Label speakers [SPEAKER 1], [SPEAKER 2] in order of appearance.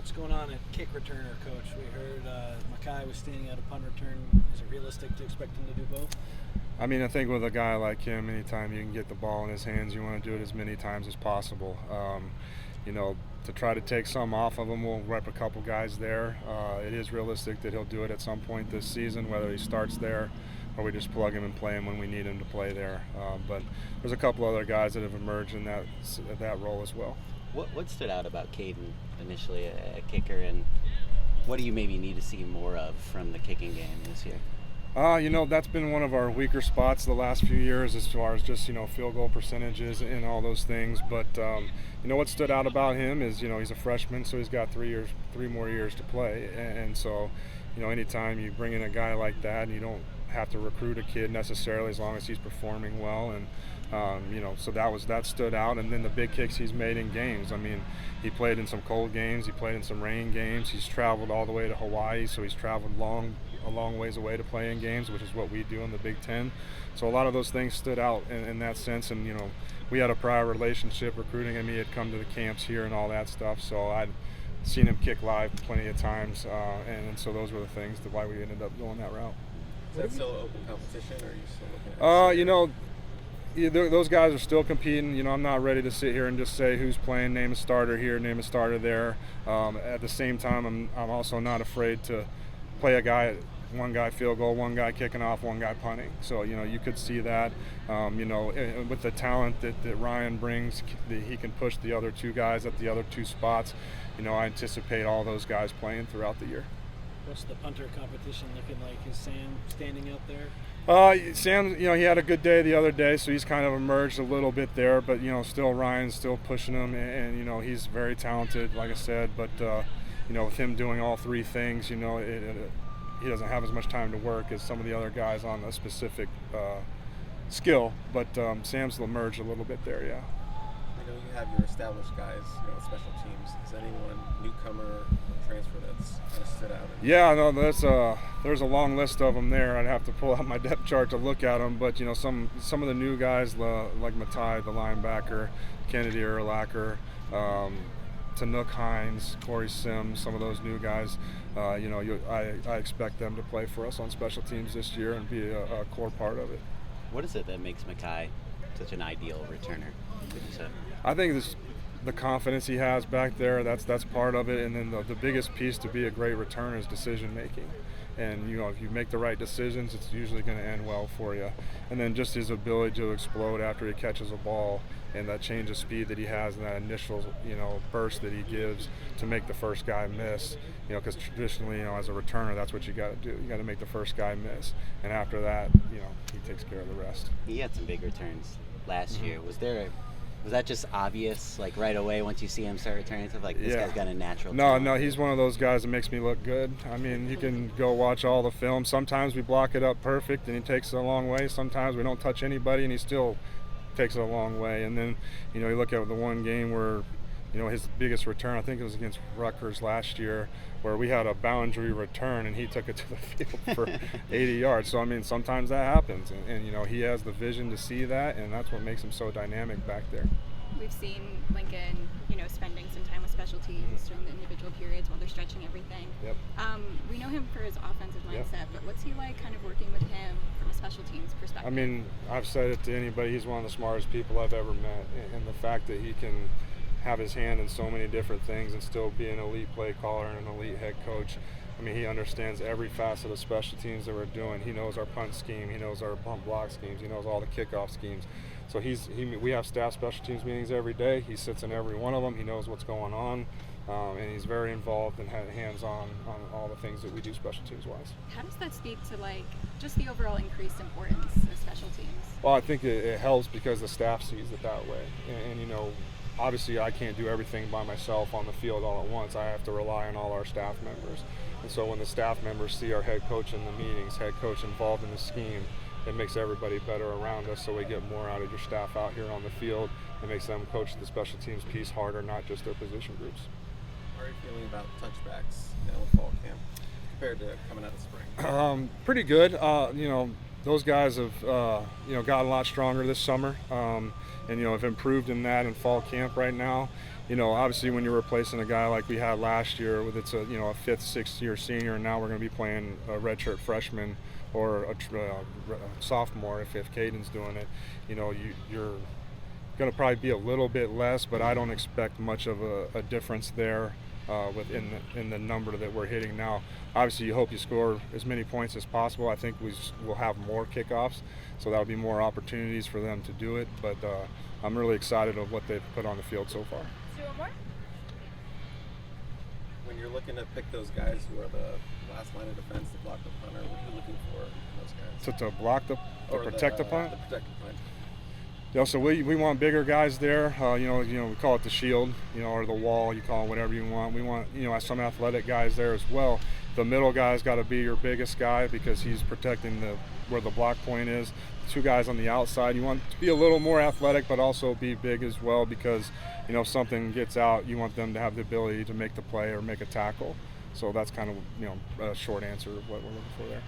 [SPEAKER 1] What's going on at kick returner, Coach? We heard Makai was standing at a punt return. Is it realistic to expect him to do both?
[SPEAKER 2] I mean, I think with a guy like him, anytime you can get the ball in his hands, you want to do it as many times as possible. To try to take some off of him, we'll rep a couple guys there. It is realistic that he'll do it at some point this season, whether he starts there or we just plug him and play him when we need him to play there. But there's a couple other guys that have emerged in that role as well.
[SPEAKER 3] What stood out about Caden initially, a kicker, and what do you maybe need to see more of from the kicking game this year?
[SPEAKER 2] That's been one of our weaker spots the last few years as far as just, field goal percentages and all those things. But, what stood out about him is, he's a freshman, so he's got 3 more years to play. And so, anytime you bring in a guy like that, you don't have to recruit a kid necessarily as long as he's performing well. And, so that stood out. And then the big kicks he's made in games. I mean, he played in some cold games. He played in some rain games. He's traveled all the way to Hawaii, so he's traveled a long ways away to play in games, which is what we do in the Big Ten. So a lot of those things stood out in that sense. And, we had a prior relationship recruiting him. He had come to the camps here and all that stuff. So I'd seen him kick live plenty of times. And so those were the things why we ended up going that route.
[SPEAKER 4] Is that still open competition, or are you still looking at
[SPEAKER 2] those guys are still competing. I'm not ready to sit here and just say who's playing, name a starter here, name a starter there. At the same time, I'm also not afraid to play one guy field goal, one guy kicking off, one guy punting. So, you could see that, with the talent that Ryan brings, he can push the other two guys at the other two spots. I anticipate all those guys playing throughout the year.
[SPEAKER 1] What's the punter competition looking like? Is Sam standing out there?
[SPEAKER 2] Sam, he had a good day the other day, so he's kind of emerged a little bit there. But still Ryan's still pushing him, and he's very talented, like I said. But with him doing all three things, he doesn't have as much time to work as some of the other guys on a specific skill. But Sam's emerged a little bit there, yeah.
[SPEAKER 4] I know you have your established guys, special teams. Is anyone newcomer transfer that's kind of stood out?
[SPEAKER 2] Yeah, no, there's a long list of them there. I'd have to pull out my depth chart to look at them. But some of the new guys like Matai, the linebacker, Kennedy Urlacher, Tanook Hines, Corey Sims, some of those new guys. I expect them to play for us on special teams this year and be a core part of it.
[SPEAKER 3] What is it that makes Makai such an ideal returner, would you say?
[SPEAKER 2] I think the confidence he has back there, that's part of it. And then the biggest piece to be a great returner is decision making. And if you make the right decisions, it's usually going to end well for you. And then just his ability to explode after he catches a ball, and that change of speed that he has, and that initial burst that he gives to make the first guy miss. Because traditionally, as a returner, that's what you got to do. You got to make the first guy miss, and after that, he takes care of the rest.
[SPEAKER 3] He had some big returns last year. Was that just obvious, like right away once you see him start returning stuff? Like, this guy's got a natural talent?
[SPEAKER 2] No, he's one of those guys that makes me look good. I mean, you can go watch all the film. Sometimes we block it up perfect and he takes it a long way. Sometimes we don't touch anybody and he still takes it a long way. And then, you look at the one game where, his biggest return, I think it was against Rutgers last year, where we had a boundary return and he took it to the field for 80 yards. So, I mean, sometimes that happens. And he has the vision to see that, and that's what makes him so dynamic back there.
[SPEAKER 5] We've seen Lincoln, spending some time with special teams during the individual periods while they're stretching everything.
[SPEAKER 2] Yep.
[SPEAKER 5] We know him for his offensive mindset, but what's he like kind of working with him from a special teams perspective?
[SPEAKER 2] I mean, I've said it to anybody, he's one of the smartest people I've ever met. And the fact that he can have his hand in so many different things and still be an elite play caller and an elite head coach. I mean, he understands every facet of special teams that we're doing. He knows our punt scheme. He knows our punt block schemes. He knows all the kickoff schemes. So we have staff special teams meetings every day. He sits in every one of them. He knows what's going on, and he's very involved and hands-on on all the things that we do special teams-wise.
[SPEAKER 5] How does that speak to just the overall increased importance of special teams?
[SPEAKER 2] Well, I think it helps because the staff sees it that way, and obviously I can't do everything by myself on the field all at once. I have to rely on all our staff members. And so when the staff members see our head coach in the meetings, head coach involved in the scheme, it makes everybody better around us, so we get more out of your staff out here on the field. It makes them coach the special teams piece harder, not just their position groups.
[SPEAKER 4] How are you feeling about touchbacks with fall camp compared to coming out of spring?
[SPEAKER 2] Pretty good. those guys have gotten a lot stronger this summer, and have improved in that in fall camp right now. Obviously when you're replacing a guy like we had last year, with it's a 5th, 6th year senior, and now we're going to be playing a redshirt freshman or a sophomore if Caden's doing it. You're going to probably be a little bit less, but I don't expect much of a difference there in the number that we're hitting now. Obviously, you hope you score as many points as possible. I think we'll have more kickoffs, so that'll be more opportunities for them to do it. But I'm really excited of what they've put on the field so far.
[SPEAKER 4] When you're looking to pick those guys who are the last line of defense to block the punter, what are you looking for in those guys?
[SPEAKER 2] To block
[SPEAKER 4] Or
[SPEAKER 2] protect the punt?
[SPEAKER 4] To protect the punt.
[SPEAKER 2] So we want bigger guys there. We call it the shield, or the wall. You call it whatever you want. We want some athletic guys there as well. The middle guy's got to be your biggest guy because he's protecting where the block point is. 2 guys on the outside. You want to be a little more athletic, but also be big as well because if something gets out, you want them to have the ability to make the play or make a tackle. So that's kind of a short answer of what we're looking for there.